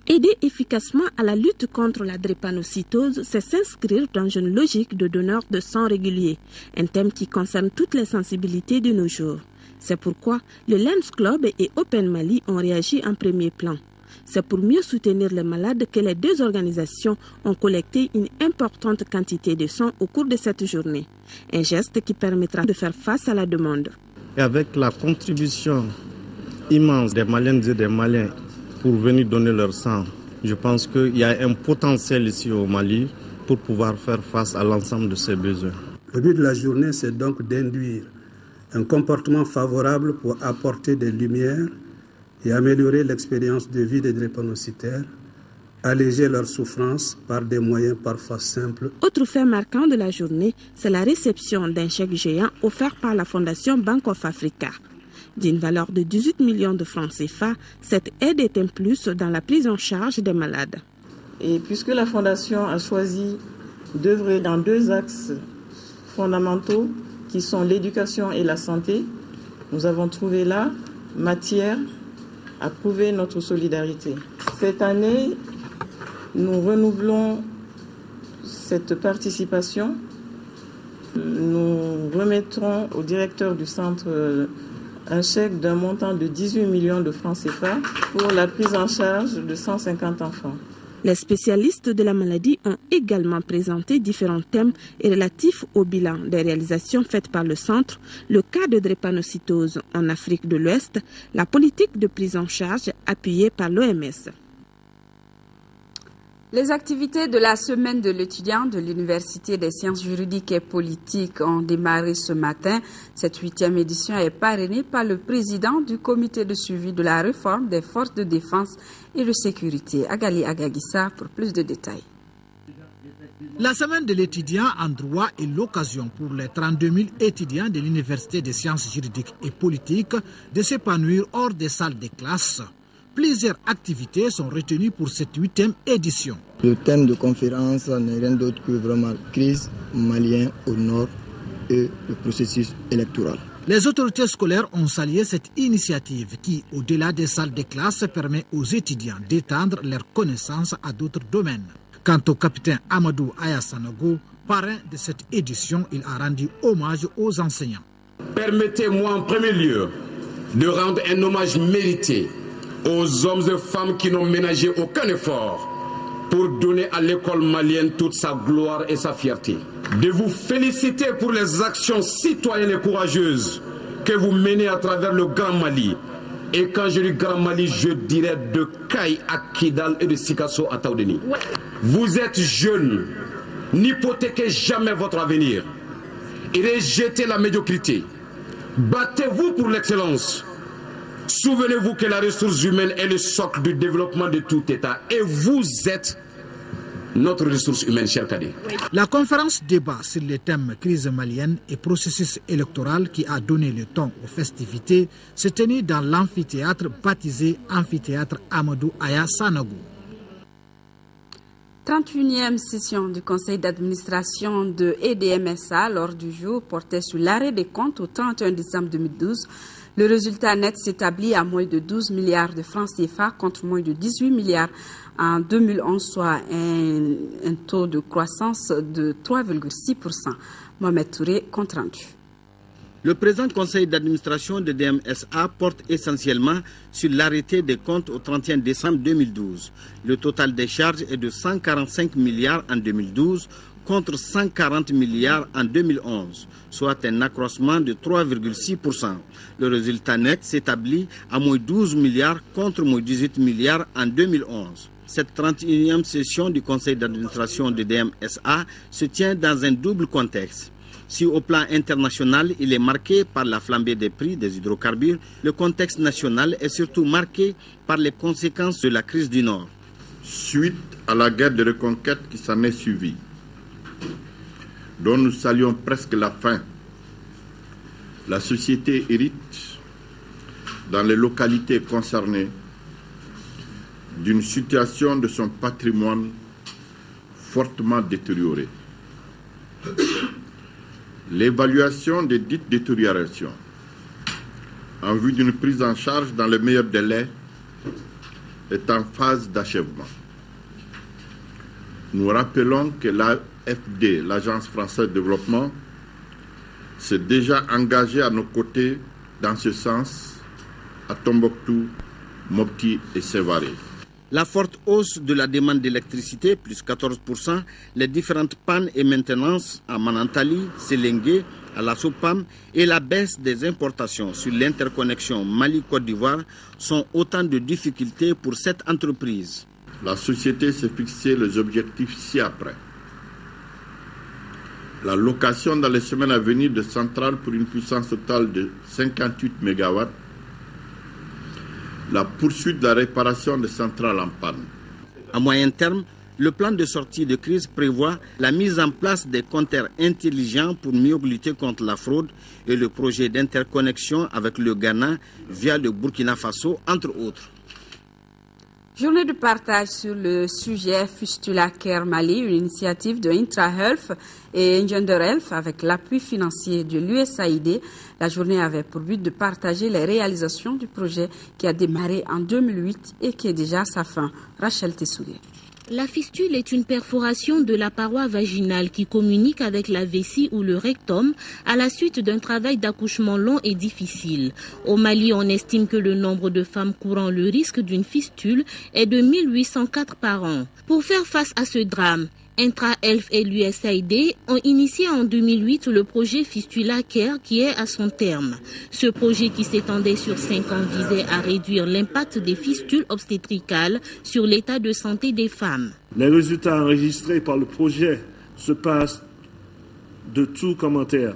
Aider efficacement à la lutte contre la drépanocytose, c'est s'inscrire dans une logique de donneur de sang régulier, un thème qui concerne toutes les sensibilités de nos jours. C'est pourquoi le Lens Club et Open Mali ont réagi en premier plan. C'est pour mieux soutenir les malades que les deux organisations ont collecté une importante quantité de sang au cours de cette journée. Un geste qui permettra de faire face à la demande. Et avec la contribution immense des Maliennes et des Maliens pour venir donner leur sang, je pense qu'il y a un potentiel ici au Mali pour pouvoir faire face à l'ensemble de ces besoins. Le but de la journée, c'est donc d'induire un comportement favorable pour apporter des lumières et améliorer l'expérience de vie des drépanocytaires alléger leur souffrance par des moyens parfois simples. Autre fait marquant de la journée, c'est la réception d'un chèque géant offert par la Fondation Bank of Africa. D'une valeur de 18 millions de francs CFA, cette aide est un plus dans la prise en charge des malades. Et puisque la Fondation a choisi d'œuvrer dans 2 axes fondamentaux qui sont l'éducation et la santé, nous avons trouvé là matière à prouver notre solidarité. Cette année, nous renouvelons cette participation. Nous remettrons au directeur du centre un chèque d'un montant de 18 millions de francs CFA pour la prise en charge de 150 enfants. Les spécialistes de la maladie ont également présenté différents thèmes relatifs au bilan des réalisations faites par le centre, le cas de drépanocytose en Afrique de l'Ouest, la politique de prise en charge appuyée par l'OMS. Les activités de la semaine de l'étudiant de l'Université des sciences juridiques et politiques ont démarré ce matin. Cette 8e édition est parrainée par le président du comité de suivi de la réforme des forces de défense et de sécurité, Agali Agagissa, pour plus de détails. La semaine de l'étudiant en droit est l'occasion pour les 32 000 étudiants de l'Université des sciences juridiques et politiques de s'épanouir hors des salles de classe. Plusieurs activités sont retenues pour cette 8e édition. Le thème de conférence n'est rien d'autre que vraiment la crise malienne au nord et le processus électoral. Les autorités scolaires ont salué cette initiative qui, au-delà des salles de classe, permet aux étudiants d'étendre leurs connaissances à d'autres domaines. Quant au capitaine Amadou Ayassanogo, parrain de cette édition, il a rendu hommage aux enseignants. Permettez-moi en premier lieu de rendre un hommage mérité aux hommes et femmes qui n'ont ménagé aucun effort pour donner à l'école malienne toute sa gloire et sa fierté. De vous féliciter pour les actions citoyennes et courageuses que vous menez à travers le Grand Mali. Et quand je dis Grand Mali, je dirais de Kaï à Kidal et de Sikasso à Taoudeni. Vous êtes jeunes, n'hypothéquez jamais votre avenir et rejetez la médiocrité. Battez-vous pour l'excellence. Souvenez-vous que la ressource humaine est le socle du développement de tout État et vous êtes notre ressource humaine, chers cadets. La conférence débat sur les thèmes crise malienne et processus électoral qui a donné le ton aux festivités s'est tenue dans l'amphithéâtre baptisé Amphithéâtre Amadou Aya Sanogou. 31e session du conseil d'administration de EDMSA, lors du jour, portait sur l'arrêt des comptes au 31 décembre 2012. Le résultat net s'établit à moins de 12 milliards de francs CFA contre moins de 18 milliards en 2011, soit un taux de croissance de 3,6%. Mohamed Touré, compte rendu. Le présent conseil d'administration de DMSA porte essentiellement sur l'arrêté des comptes au 31 décembre 2012. Le total des charges est de 145 milliards en 2012 contre 140 milliards en 2011, soit un accroissement de 3,6%. Le résultat net s'établit à moins 12 milliards contre moins 18 milliards en 2011. Cette 31e session du conseil d'administration de DMSA se tient dans un double contexte. Si au plan international, il est marqué par la flambée des prix des hydrocarbures, le contexte national est surtout marqué par les conséquences de la crise du Nord. Suite à la guerre de reconquête qui s'en est suivie, dont nous saluons presque la fin, la société hérite, dans les localités concernées, d'une situation de son patrimoine fortement détériorée. L'évaluation des dites détériorations en vue d'une prise en charge dans les meilleurs délais est en phase d'achèvement. Nous rappelons que l'AFD, l'Agence française de développement, s'est déjà engagée à nos côtés dans ce sens à Tombouctou, Mopti et Sévaré. La forte hausse de la demande d'électricité, plus 14%, les différentes pannes et maintenances à Manantali, Sélengué, à la Sopam et la baisse des importations sur l'interconnexion Mali-Côte d'Ivoire sont autant de difficultés pour cette entreprise. La société s'est fixé les objectifs ci-après. La location dans les semaines à venir de centrales pour une puissance totale de 58 MW. La poursuite de la réparation des centrales en panne. À moyen terme, le plan de sortie de crise prévoit la mise en place des compteurs intelligents pour mieux lutter contre la fraude et le projet d'interconnexion avec le Ghana via le Burkina Faso, entre autres. Journée de partage sur le sujet Fistula Care Mali, une initiative de IntraHealth et Engender Health avec l'appui financier de l'USAID. La journée avait pour but de partager les réalisations du projet qui a démarré en 2008 et qui est déjà à sa fin. Rachel Tessoulé. La fistule est une perforation de la paroi vaginale qui communique avec la vessie ou le rectum à la suite d'un travail d'accouchement long et difficile. Au Mali, on estime que le nombre de femmes courant le risque d'une fistule est de 1804 par an. Pour faire face à ce drame, IntraHealth et l'USAID ont initié en 2008 le projet Fistula Care qui est à son terme. Ce projet qui s'étendait sur 5 ans visait à réduire l'impact des fistules obstétricales sur l'état de santé des femmes. Les résultats enregistrés par le projet se passent de tout commentaire,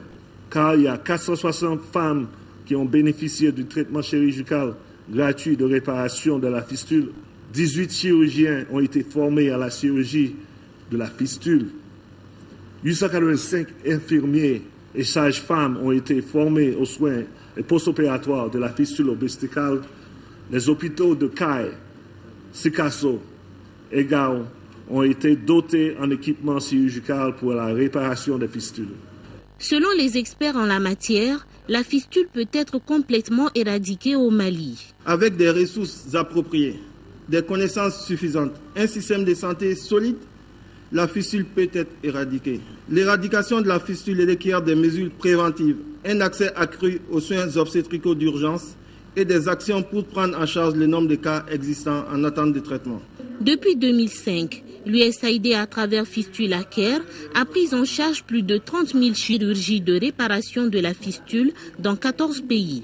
car il y a 460 femmes qui ont bénéficié du traitement chirurgical gratuit de réparation de la fistule. 18 chirurgiens ont été formés à la chirurgie de la fistule. 885 infirmiers et sages-femmes ont été formés aux soins et post-opératoires de la fistule obstétricale. Les hôpitaux de Caille, Sikasso et Gao ont été dotés en équipement chirurgical pour la réparation des fistules. Selon les experts en la matière, la fistule peut être complètement éradiquée au Mali. Avec des ressources appropriées, des connaissances suffisantes, un système de santé solide, la fistule peut être éradiquée. L'éradication de la fistule requiert des mesures préventives, un accès accru aux soins obstétricaux d'urgence et des actions pour prendre en charge le nombre de cas existants en attente de traitement. Depuis 2005, l'USAID à travers Fistula Care a pris en charge plus de 30 000 chirurgies de réparation de la fistule dans 14 pays.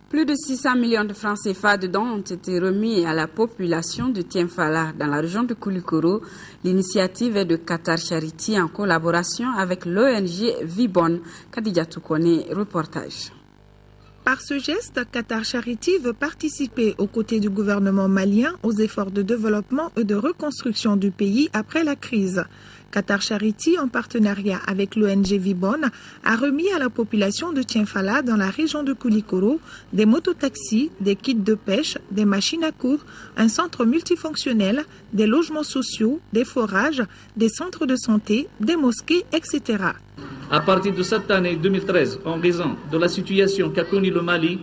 Plus de 600 millions de francs CFA dedans ont été remis à la population de Tienfala dans la région de Koulikoro. L'initiative est de Qatar Charity en collaboration avec l'ONG Vibon. Khadija Toukone, reportage. Par ce geste, Qatar Charity veut participer aux côtés du gouvernement malien aux efforts de développement et de reconstruction du pays après la crise. Qatar Charity, en partenariat avec l'ONG Vibon, a remis à la population de Tienfala dans la région de Koulikoro des mototaxis, des kits de pêche, des machines à coudre, un centre multifonctionnel, des logements sociaux, des forages, des centres de santé, des mosquées, etc. À partir de cette année 2013, en raison de la situation qu'a connue le Mali,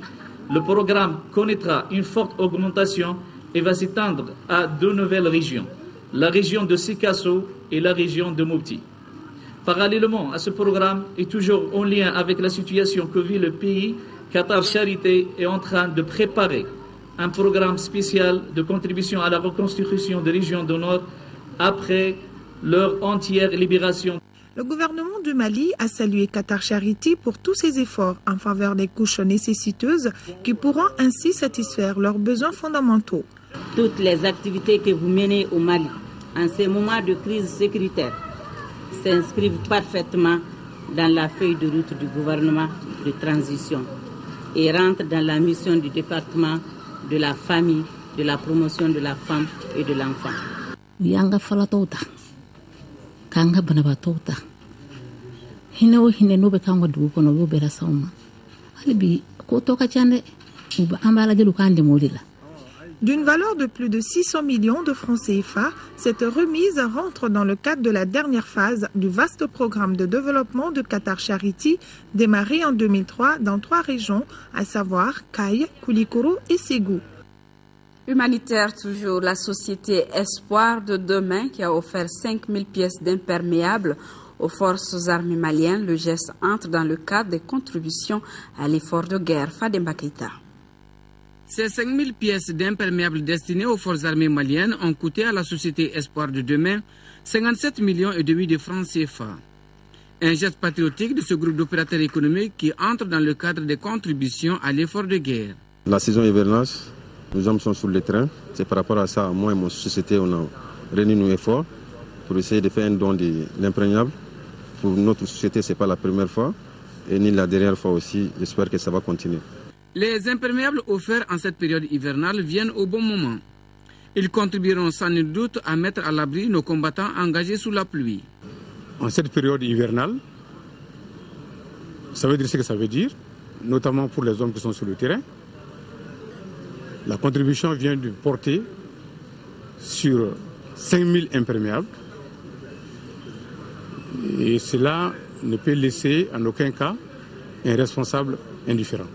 le programme connaîtra une forte augmentation et va s'étendre à 2 nouvelles régions, la région de Sikasso et la région de Mopti. Parallèlement à ce programme et toujours en lien avec la situation que vit le pays, Qatar Charité est en train de préparer un programme spécial de contribution à la reconstruction des régions du Nord après leur entière libération. Le gouvernement du Mali a salué Qatar Charity pour tous ses efforts en faveur des couches nécessiteuses qui pourront ainsi satisfaire leurs besoins fondamentaux. Toutes les activités que vous menez au Mali en ces moments de crise sécuritaire s'inscrivent parfaitement dans la feuille de route du gouvernement de transition et rentrent dans la mission du département de la famille, de la promotion de la femme et de l'enfant. Kanga banabatota hina wo hine no be kango du ko no be rasawma alibi ko to ka chande uba ambala de lukande modila. D'une valeur de plus de 600 millions de francs CFA, cette remise rentre dans le cadre de la dernière phase du vaste programme de développement de Qatar Charity démarré en 2003 dans 3 régions, à savoir Caille, Koulikoro et Ségou. Humanitaire toujours, la société Espoir de demain qui a offert 5000 pièces d'imperméables aux forces armées maliennes. Le geste entre dans le cadre des contributions à l'effort de guerre. Fademba Keita. Ces 5000 pièces d'imperméables destinées aux forces armées maliennes ont coûté à la société Espoir de demain 57,5 millions de francs CFA. Un geste patriotique de ce groupe d'opérateurs économiques qui entre dans le cadre des contributions à l'effort de guerre. La saison hivernage, nos hommes sont sur le train. C'est par rapport à ça, moi et mon société, on a réuni nos efforts pour essayer de faire un don de l'imprégnable. Pour notre société, ce n'est pas la première fois et ni la dernière fois aussi. J'espère que ça va continuer. Les imperméables offerts en cette période hivernale viennent au bon moment. Ils contribueront sans nul doute à mettre à l'abri nos combattants engagés sous la pluie. En cette période hivernale, ça veut dire ce que ça veut dire, notamment pour les hommes qui sont sur le terrain. La contribution vient de porter sur 5000 imperméables et cela ne peut laisser en aucun cas un responsable indifférent.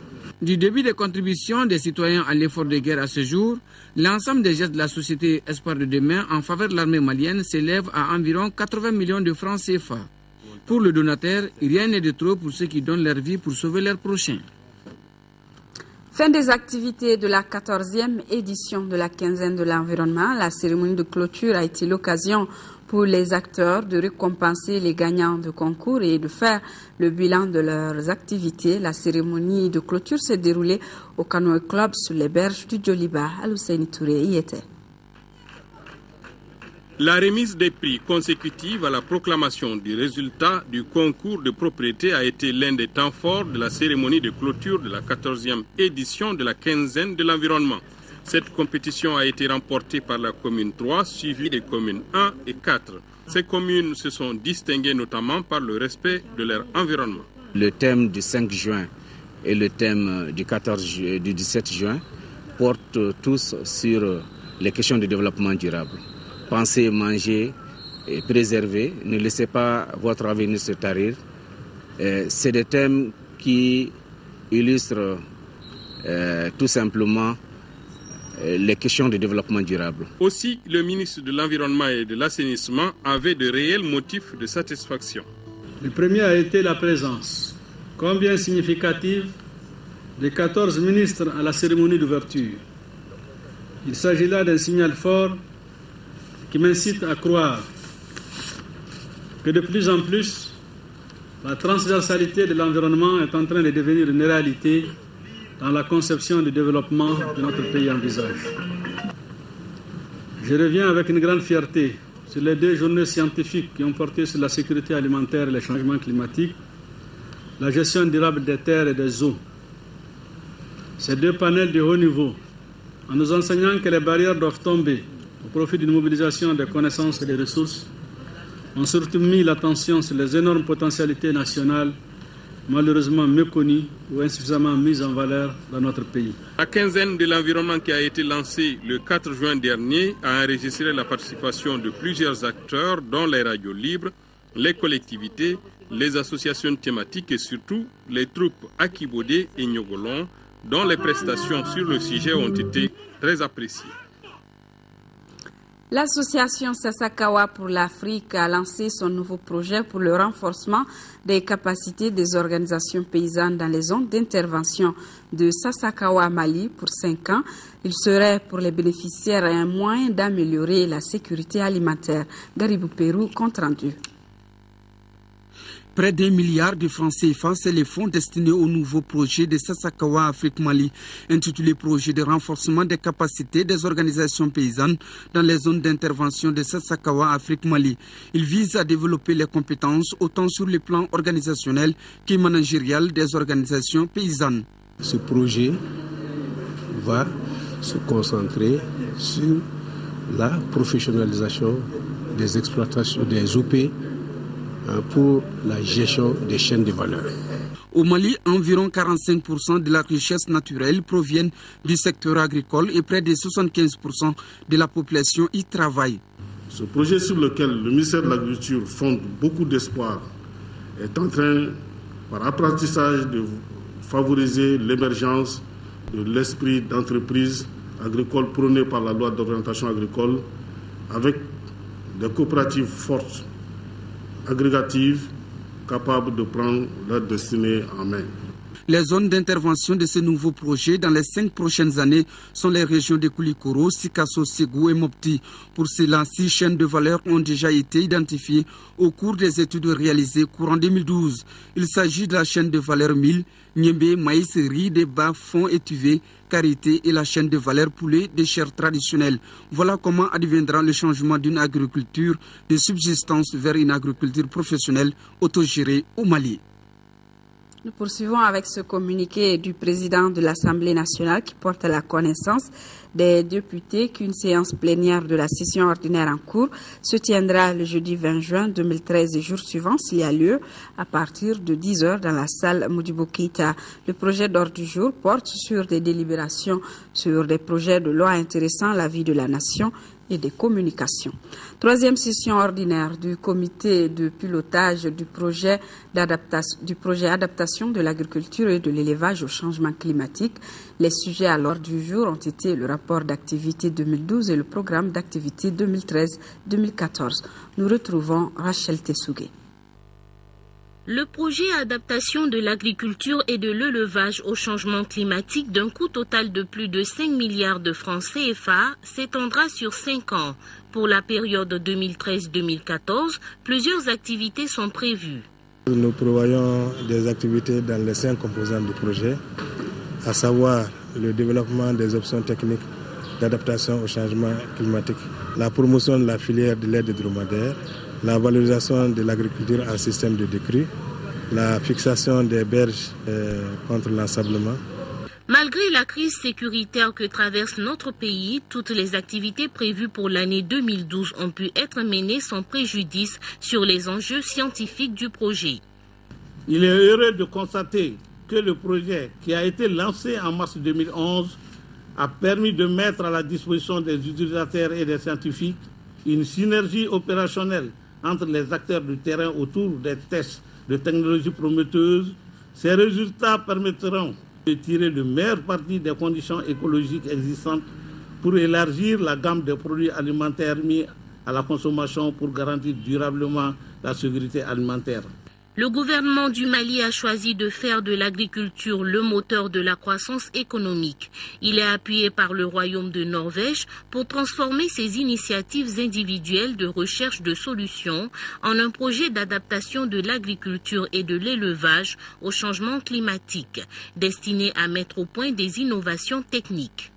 Du début des contributions des citoyens à l'effort de guerre à ce jour, l'ensemble des gestes de la société Espoir de demain en faveur de l'armée malienne s'élève à environ 80 millions de francs CFA. Pour le donateur, rien n'est de trop pour ceux qui donnent leur vie pour sauver leurs prochains. Fin des activités de la 14e édition de la quinzaine de l'environnement. La cérémonie de clôture a été l'occasion pour les acteurs de récompenser les gagnants de concours et de faire le bilan de leurs activités. La cérémonie de clôture s'est déroulée au Canoë Club sur les berges du Djoliba. Alousseni Touré y était. La remise des prix consécutive à la proclamation du résultat du concours de propriété a été l'un des temps forts de la cérémonie de clôture de la 14e édition de la quinzaine de l'environnement. Cette compétition a été remportée par la commune 3, suivie des communes 1 et 4. Ces communes se sont distinguées notamment par le respect de leur environnement. Le thème du 5 juin et le thème du 17 juin portent tous sur les questions de développement durable. Pensez, manger et préserver, ne laissez pas votre avenir se tarir. C'est des thèmes qui illustrent tout simplement les questions de développement durable. Aussi, le ministre de l'Environnement et de l'Assainissement avait de réels motifs de satisfaction. Le premier a été la présence, combien significative, de 14 ministres à la cérémonie d'ouverture. Il s'agit là d'un signal fort qui m'incite à croire que de plus en plus, la transversalité de l'environnement est en train de devenir une réalité dans la conception du développement de notre pays envisage. Je reviens avec une grande fierté sur les 2 journées scientifiques qui ont porté sur la sécurité alimentaire et les changements climatiques, la gestion durable des terres et des eaux. Ces 2 panels de haut niveau, en nous enseignant que les barrières doivent tomber au profit d'une mobilisation des connaissances et des ressources, ont surtout mis l'attention sur les énormes potentialités nationales malheureusement méconnues ou insuffisamment mises en valeur dans notre pays. La quinzaine de l'environnement qui a été lancée le 4 juin dernier a enregistré la participation de plusieurs acteurs, dont les radios libres, les collectivités, les associations thématiques et surtout les troupes Akibodé et Nyogolon, dont les prestations sur le sujet ont été très appréciées. L'association Sasakawa pour l'Afrique a lancé son nouveau projet pour le renforcement des capacités des organisations paysannes dans les zones d'intervention de Sasakawa Mali pour 5 ans. Il serait pour les bénéficiaires un moyen d'améliorer la sécurité alimentaire. Garibou Pérou, compte rendu. Près d'1 milliard de francs CFA, c'est les fonds destinés au nouveau projet de Sasakawa Afrique Mali, intitulé Projet de renforcement des capacités des organisations paysannes dans les zones d'intervention de Sasakawa Afrique Mali. Il vise à développer les compétences autant sur le plan organisationnel que managérial des organisations paysannes. Ce projet va se concentrer sur la professionnalisation des exploitations des OP pour la gestion des chaînes de valeur. Au Mali, environ 45% de la richesse naturelle proviennent du secteur agricole et près de 75% de la population y travaille. Ce projet sur lequel le ministère de l'Agriculture fonde beaucoup d'espoir est en train, par apprentissage, de favoriser l'émergence de l'esprit d'entreprise agricole prôné par la loi d'orientation agricole avec des coopératives fortes, agrégatives, capables de prendre leur destinée en main. Les zones d'intervention de ce nouveau projet dans les 5 prochaines années sont les régions de Koulikoro, Sikasso, Ségou et Mopti. Pour cela, 6 chaînes de valeur ont déjà été identifiées au cours des études réalisées courant 2012. Il s'agit de la chaîne de valeur mil, Niembé, maïs, riz, débat, fond étuvé, karité et la chaîne de valeur poulet des chairs traditionnelles. Voilà comment adviendra le changement d'une agriculture de subsistance vers une agriculture professionnelle autogérée au Mali. Nous poursuivons avec ce communiqué du président de l'Assemblée nationale qui porte à la connaissance des députés qu'une séance plénière de la session ordinaire en cours se tiendra le jeudi 20 juin 2013 et jour suivant s'il y a lieu à partir de 10 h dans la salle Modibo Keïta. Le projet d'ordre du jour porte sur des délibérations sur des projets de loi intéressant la vie de la nation et des communications. Troisième session ordinaire du comité de pilotage du projet adaptation de l'agriculture et de l'élevage au changement climatique. Les sujets à l'ordre du jour ont été le rapport d'activité 2012 et le programme d'activité 2013-2014. Nous retrouvons Rachel Tessougué. Le projet adaptation de l'agriculture et de l'élevage au changement climatique d'un coût total de plus de 5 milliards de francs CFA s'étendra sur 5 ans. Pour la période 2013-2014, plusieurs activités sont prévues. Nous prévoyons des activités dans les 5 composantes du projet, à savoir le développement des options techniques d'adaptation au changement climatique, la promotion de la filière de lait de dromadaire, la valorisation de l'agriculture en système de décrue, la fixation des berges contre l'ensablement. Malgré la crise sécuritaire que traverse notre pays, toutes les activités prévues pour l'année 2012 ont pu être menées sans préjudice sur les enjeux scientifiques du projet. Il est heureux de constater que le projet qui a été lancé en mars 2011 a permis de mettre à la disposition des utilisateurs et des scientifiques une synergie opérationnelle entre les acteurs du terrain autour des tests de technologies prometteuses. Ces résultats permettront de tirer le meilleur parti des conditions écologiques existantes pour élargir la gamme des produits alimentaires mis à la consommation pour garantir durablement la sécurité alimentaire. Le gouvernement du Mali a choisi de faire de l'agriculture le moteur de la croissance économique. Il est appuyé par le Royaume de Norvège pour transformer ses initiatives individuelles de recherche de solutions en un projet d'adaptation de l'agriculture et de l'élevage au changement climatique, destiné à mettre au point des innovations techniques.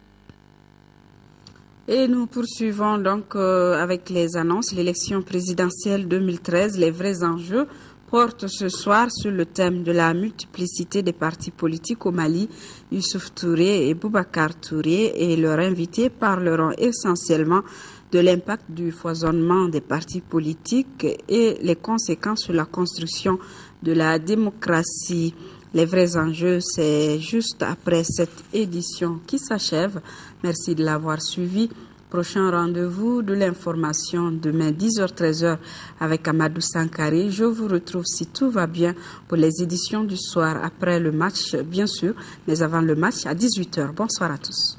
Et nous poursuivons donc avec les annonces. L'élection présidentielle 2013, les vrais enjeux, porte ce soir sur le thème de la multiplicité des partis politiques au Mali. Youssouf Touré et Boubacar Touré et leurs invités parleront essentiellement de l'impact du foisonnement des partis politiques et les conséquences sur la construction de la démocratie. Les vrais enjeux, c'est juste après cette édition qui s'achève. Merci de l'avoir suivi. Prochain rendez-vous de l'information demain 10h-13h avec Amadou Sankari. Je vous retrouve si tout va bien pour les éditions du soir après le match, bien sûr, mais avant le match à 18h. Bonsoir à tous.